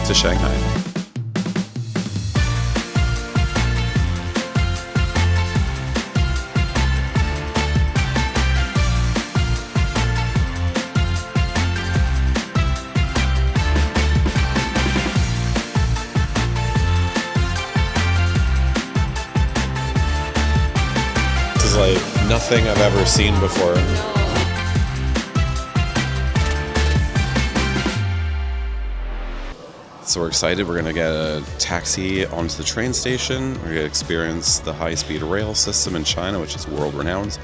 to Shanghai. This is like nothing I've ever seen before. So we're excited. We're going to get a taxi onto the train station. We're going to experience the high-speed rail system in China, which is world-renowned.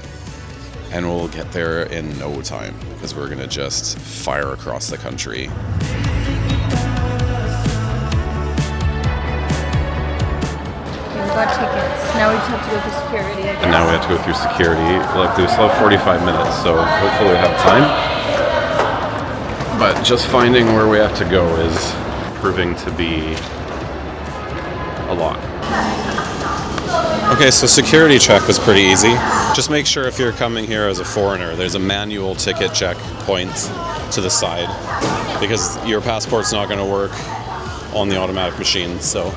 And we'll get there in no time because we're going to just fire across the country. We got tickets. Now we just have to go through security, I guess. And now we have to go through security. Like, we still have 45 minutes, so hopefully we have time. But just finding where we have to go is proving to be a lot. Okay, so security check was pretty easy. Just make sure if you're coming here as a foreigner, there's a manual ticket check point to the side because your passport's not going to work on the automatic machine. So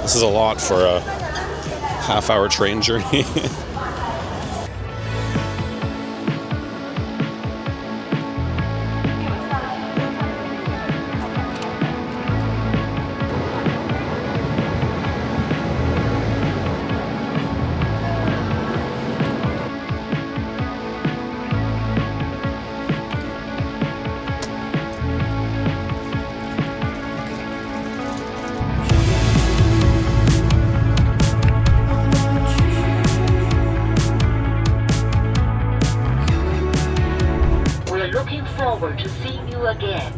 this is a lot for a half-hour train journey. Looking forward to seeing you again.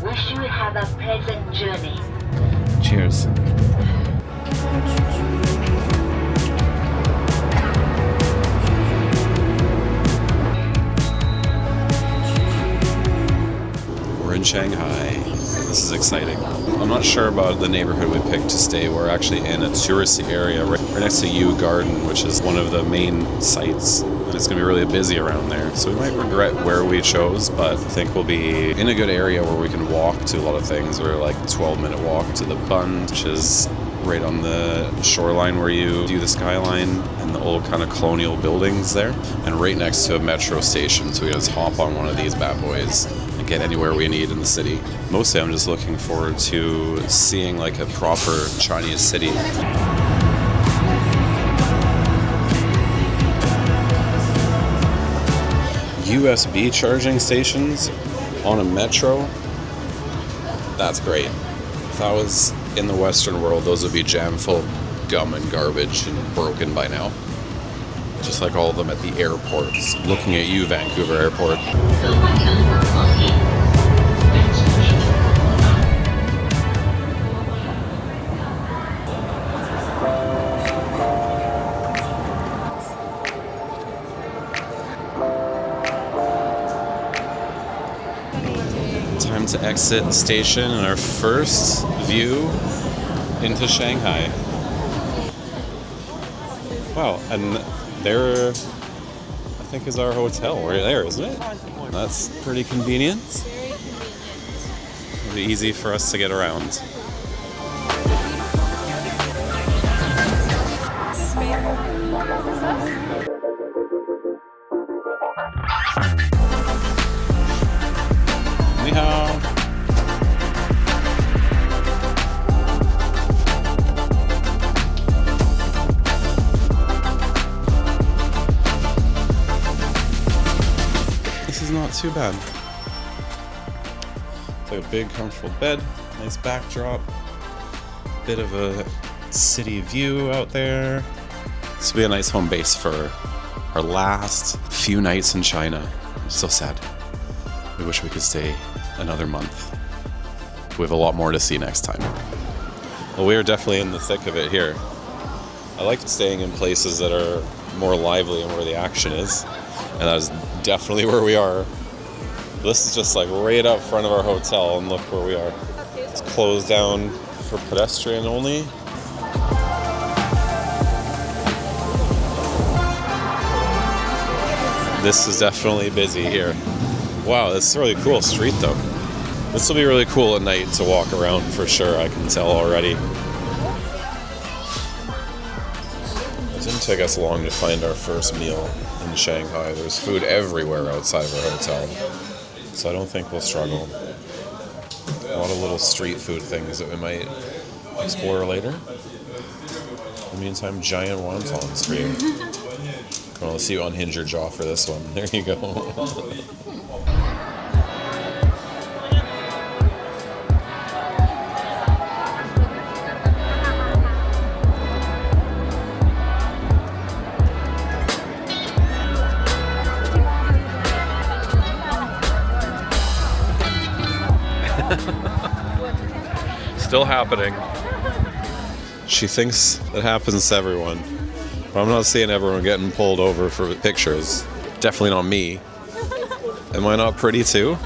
Wish you have a pleasant journey. Cheers. We're in Shanghai. This is exciting. I'm not sure about the neighborhood we picked to stay. We're actually in a touristy area right next to Yu Garden, which is one of the main sites. And it's going to be really busy around there. So we might regret where we chose, but I think we'll be in a good area where we can walk to a lot of things. We're like a 12-minute walk to the Bund, which is right on the shoreline where you do the skyline and the old kind of colonial buildings there. And right next to a metro station, so we can just hop on one of these bad boys and get anywhere we need in the city. Mostly I'm just looking forward to seeing like a proper Chinese city. USB charging stations on a metro, that's great. If that was in the Western world, those would be jam full of gum and garbage and broken by now. Just like all of them at the airports. Looking at you, Vancouver Airport. Time to exit the station and our first view into Shanghai. Wow, and there, I think, is our hotel. Right there, isn't it? That's pretty convenient. It'll be easy for us to get around. Ni hao. This is not too bad. It's like a big, comfortable bed, nice backdrop, bit of a city view out there. This will be a nice home base for our last few nights in China. I'm so sad. We wish we could stay another month. We have a lot more to see next time. Well, we are definitely in the thick of it here. I like staying in places that are more lively and where the action is. And that is definitely where we are. This is just like right up front of our hotel, and look where we are. It's closed down for pedestrian only. This is definitely busy here. Wow, this is a really cool street though. This will be really cool at night to walk around for sure, I can tell already. It didn't take us long to find our first meal in Shanghai. There's food everywhere outside of our hotel, so I don't think we'll struggle. A lot of little street food things that we might explore later. In the meantime, giant wontons for you. Well, let's see you unhinge your jaw for this one. There you go. Still happening. She thinks it happens to everyone, but I'm not seeing everyone getting pulled over for pictures. Definitely not me. Am I not pretty too?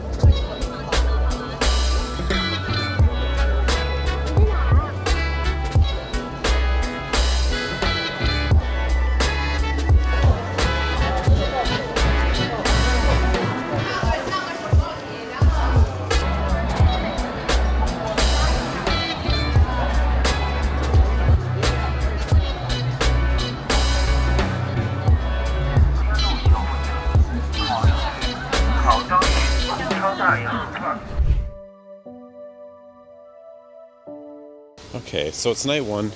Okay, so it's night one.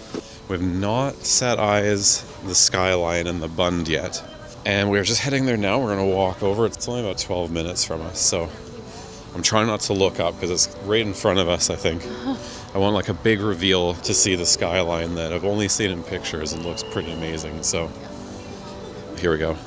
We've not set eyes the Skyline and the Bund yet. And we're just heading there now. We're going to walk over. It's only about 12 minutes from us, so I'm trying not to look up because it's right in front of us, I think. I want like a big reveal to see the skyline that I've only seen in pictures and looks pretty amazing. So here we go.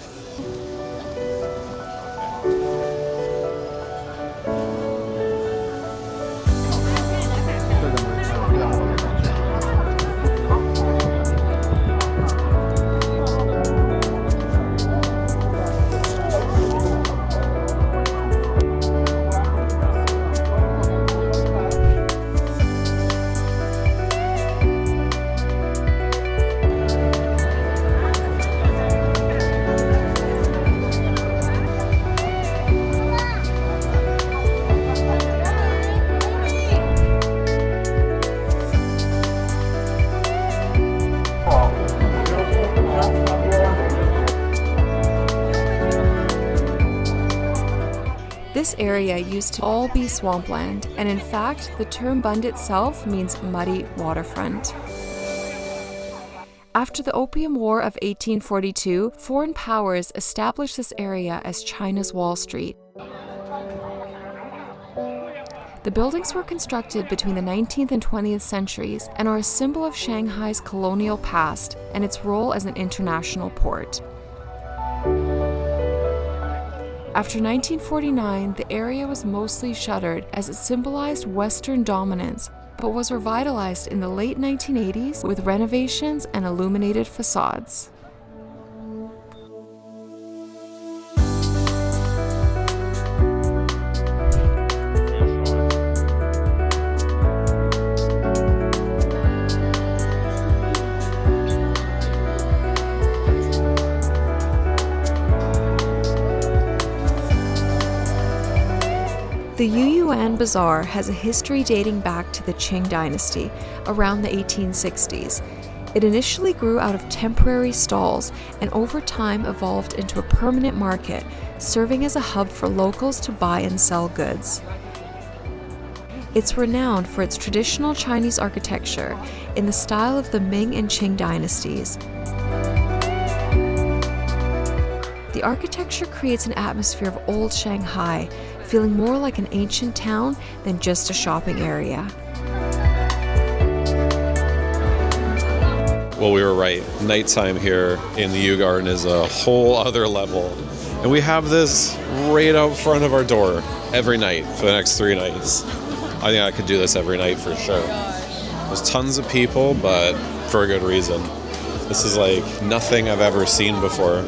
This area used to all be swampland, and in fact, the term Bund itself means muddy waterfront. After the Opium War of 1842, foreign powers established this area as China's Wall Street. The buildings were constructed between the 19th and 20th centuries and are a symbol of Shanghai's colonial past and its role as an international port. After 1949, the area was mostly shuttered as it symbolized Western dominance, but was revitalized in the late 1980s with renovations and illuminated facades. The Yuyuan Bazaar has a history dating back to the Qing dynasty, around the 1860s. It initially grew out of temporary stalls and over time evolved into a permanent market, serving as a hub for locals to buy and sell goods. It's renowned for its traditional Chinese architecture in the style of the Ming and Qing dynasties. The architecture creates an atmosphere of old Shanghai, feeling more like an ancient town than just a shopping area. Well, we were right. Nighttime here in the Yew Garden is a whole other level. And we have this right out front of our door every night for the next 3 nights. I think I could do this every night for sure. There's tons of people, but for a good reason. This is like nothing I've ever seen before.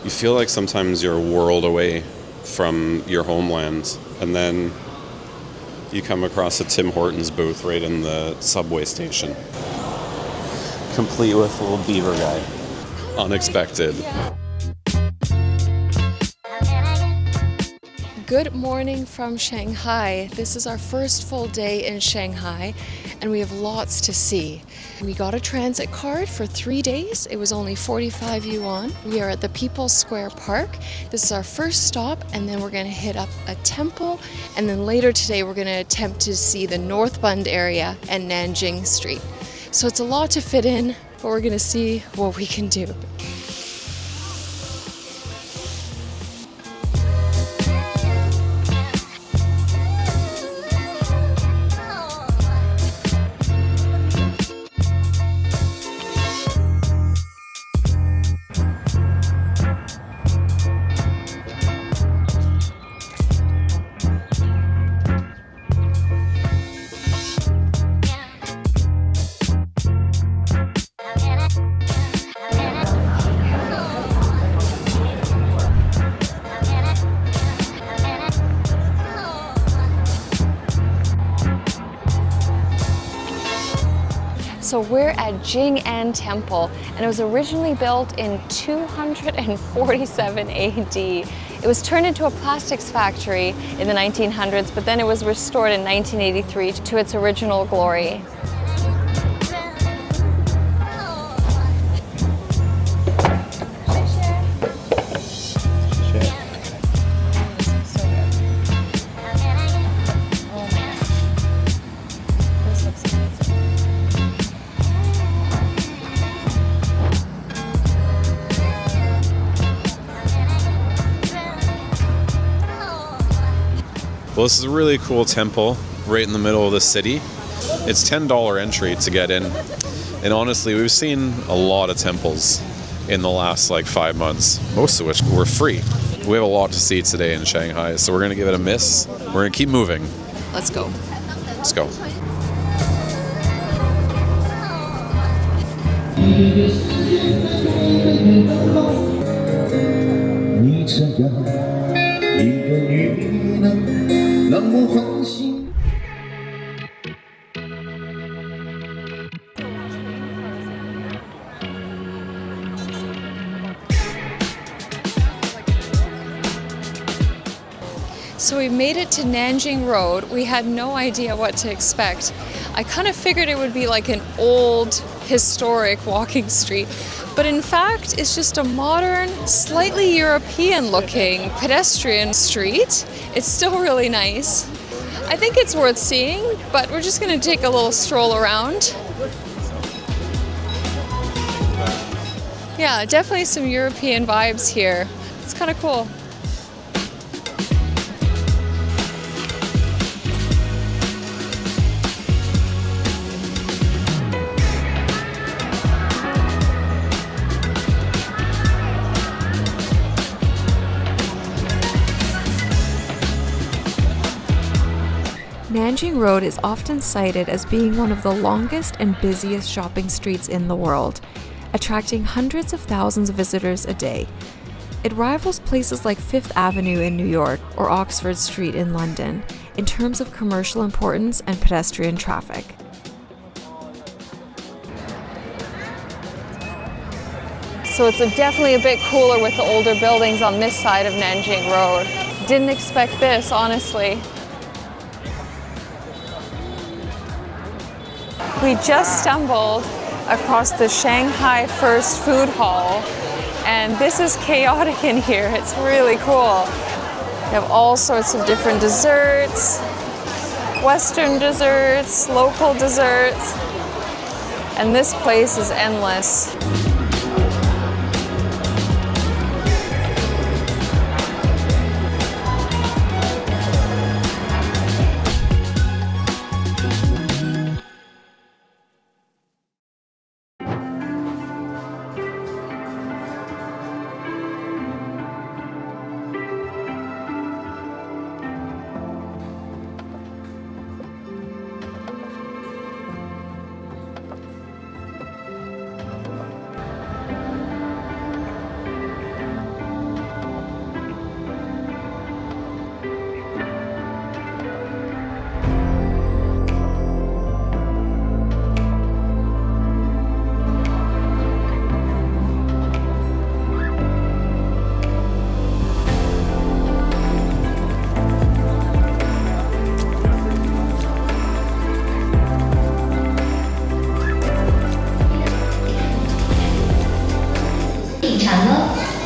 You feel like sometimes you're a world away from your homeland, and then you come across a Tim Hortons booth right in the subway station, complete with a little beaver guy. Unexpected. Good morning from Shanghai. This is our first full day in Shanghai, and we have lots to see. We got a transit card for 3 days. It was only 45 yuan. We are at the People's Square Park. This is our first stop, and then we're going to hit up a temple, and then later today we're going to attempt to see the North Bund area and Nanjing Street. So it's a lot to fit in, but we're going to see what we can do. So we're at Jing'an Temple, and it was originally built in 247 AD. It was turned into a plastics factory in the 1900s, but then it was restored in 1983 to its original glory. Well, this is a really cool temple right in the middle of the city. It's $10 entry to get in. And honestly, we've seen a lot of temples in the last 5 months, most of which were free. We have a lot to see today in Shanghai, so we're going to give it a miss. We're going to keep moving. Let's go. Let's go. So we made it to Nanjing Road. We had no idea what to expect. I kind of figured it would be like an old, historic walking street, but in fact, it's just a modern, slightly European-looking pedestrian street. It's still really nice. I think it's worth seeing, but we're just going to take a little stroll around. Yeah, definitely some European vibes here. It's kind of cool. Nanjing Road is often cited as being one of the longest and busiest shopping streets in the world, attracting hundreds of thousands of visitors a day. It rivals places like Fifth Avenue in New York or Oxford Street in London in terms of commercial importance and pedestrian traffic. So it's definitely a bit cooler with the older buildings on this side of Nanjing Road. Didn't expect this, honestly. We just stumbled across the Shanghai First Food Hall, and this is chaotic in here. It's really cool. We have all sorts of different desserts, Western desserts, local desserts, and this place is endless.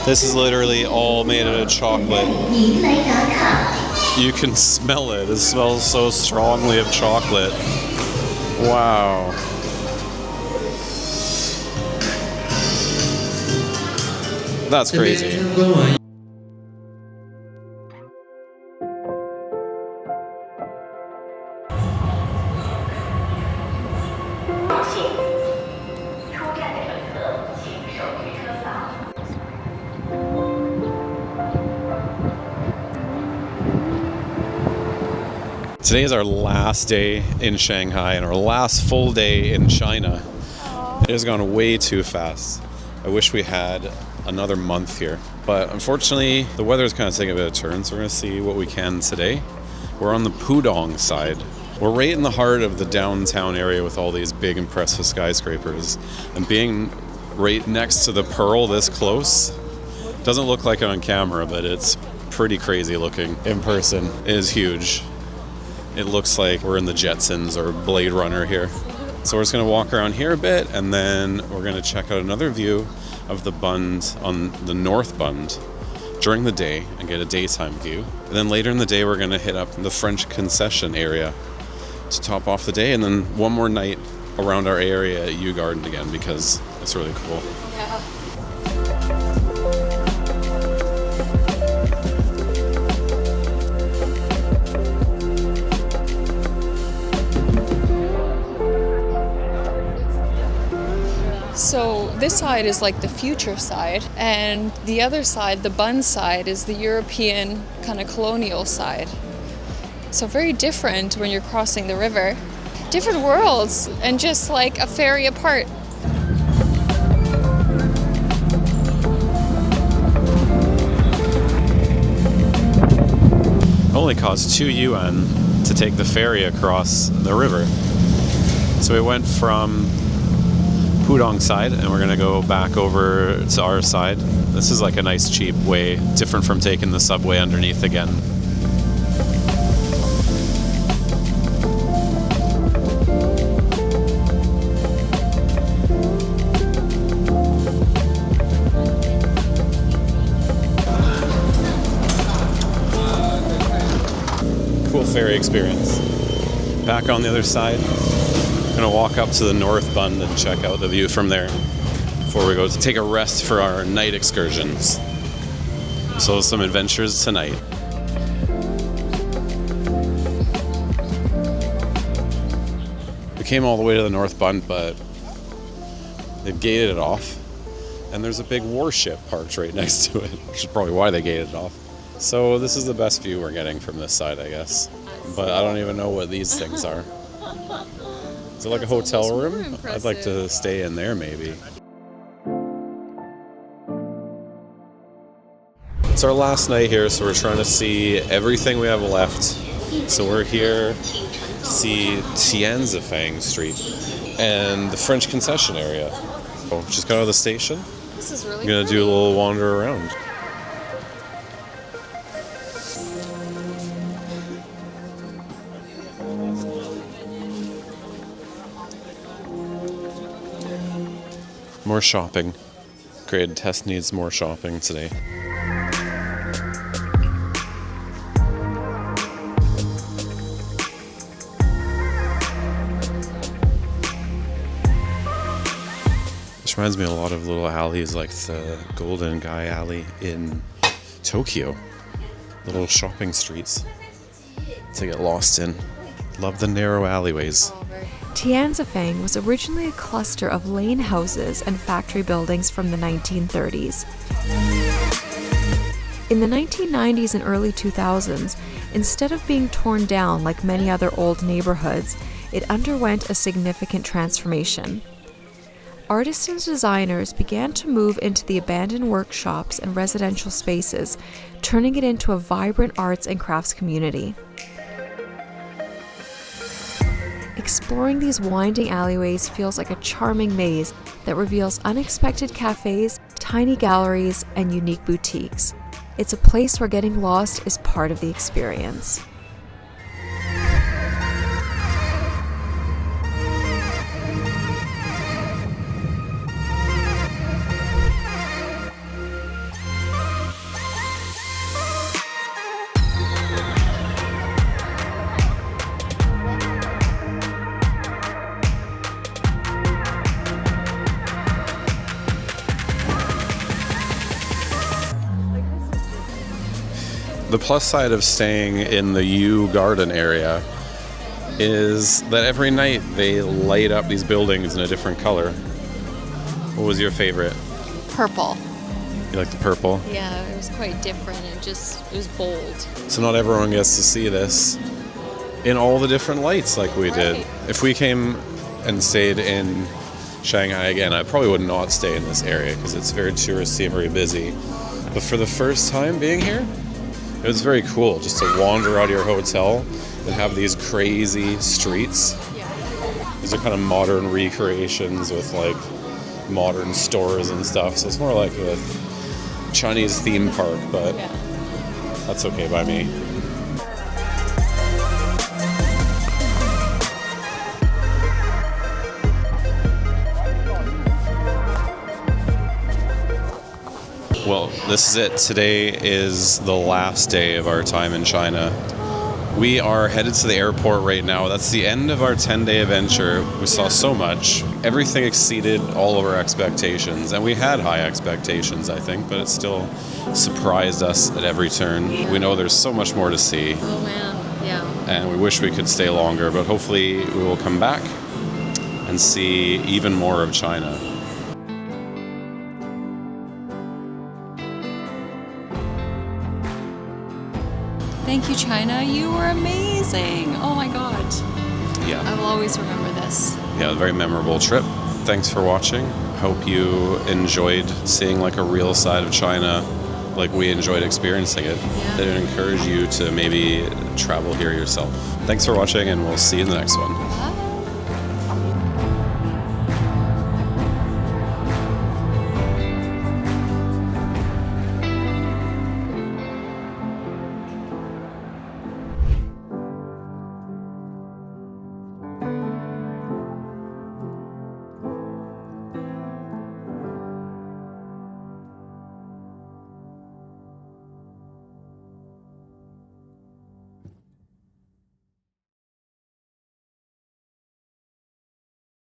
This is literally all made out of chocolate. You can smell it. It smells so strongly of chocolate. Wow. That's crazy. Today is our last day in Shanghai and our last full day in China. It has gone way too fast. I wish we had another month here. But unfortunately, the weather is kind of taking a bit of a turn, so we're going to see what we can today. We're on the Pudong side. We're right in the heart of the downtown area with all these big, impressive skyscrapers. And being right next to the Pearl this close doesn't look like it on camera, but it's pretty crazy looking in person. It is huge. It looks like we're in the Jetsons or Blade Runner here. So we're just going to walk around here a bit, and then we're going to check out another view of the Bund on the North Bund during the day and get a daytime view. And then later in the day, we're going to hit up the French Concession area to top off the day, and then one more night around our area at Yew Garden again because it's really cool. Yeah. So this side is like the future side, and the other side, the Bund side, is the European kind of colonial side. So very different when you're crossing the river. Different worlds, and just like a ferry apart. Only cost 2 yuan to take the ferry across the river. So we went from Pudong side, and we're gonna go back over to our side. This is like a nice cheap way, different from taking the subway underneath again. Cool ferry experience. Back on the other side. Gonna walk up to the North Bund and check out the view from there before we go to take a rest for our night excursions. So some adventures tonight. We came all the way to the North Bund, but they've gated it off, and there's a big warship parked right next to it, which is probably why they gated it off. So this is the best view we're getting from this side, I guess. But I don't even know what these things are. Is it like a hotel room? I'd like to stay in there maybe. It's our last night here, so we're trying to see everything we have left. So we're here to see Tianzifang Street and the French Concession area. So just got out of the station. This is really I'm gonna do a little wander around. More shopping. Grade test needs more shopping today. This reminds me a lot of little alleys like the Golden Guy Alley in Tokyo. Little shopping streets to get lost in. Love the narrow alleyways. Tianzifang was originally a cluster of lane houses and factory buildings from the 1930s. In the 1990s and early 2000s, instead of being torn down like many other old neighborhoods, it underwent a significant transformation. Artists and designers began to move into the abandoned workshops and residential spaces, turning it into a vibrant arts and crafts community. Exploring these winding alleyways feels like a charming maze that reveals unexpected cafes, tiny galleries, and unique boutiques. It's a place where getting lost is part of the experience. The plus side of staying in the Yu Garden area is that every night they light up these buildings in a different color. What was your favorite? Purple. You like the purple? Yeah, it was quite different. It was bold. So not everyone gets to see this in all the different lights like we did. Right. If we came and stayed in Shanghai again, I probably would not stay in this area because it's very touristy and very busy. But for the first time being here, it was very cool just to wander out of your hotel and have these crazy streets. Yeah. These are kind of modern recreations with like modern stores and stuff. So it's more like a Chinese theme park, but Yeah. that's okay by me. Well, this is it. Today is the last day of our time in China. We are headed to the airport right now. That's the end of our 10-day adventure. We saw so much. Everything exceeded all of our expectations. And we had high expectations, I think, but it still surprised us at every turn. We know there's so much more to see. Oh man, yeah. And we wish we could stay longer, but hopefully we will come back and see even more of China. Thank you, China. You were amazing. Oh my God. I Yeah, will always remember this. a very memorable trip. Thanks for watching. Hope you enjoyed seeing like a real side of China, like we enjoyed experiencing it. Yeah. That would encourage you to maybe travel here yourself. Thanks for watching, and we'll see you in the next one. Bye.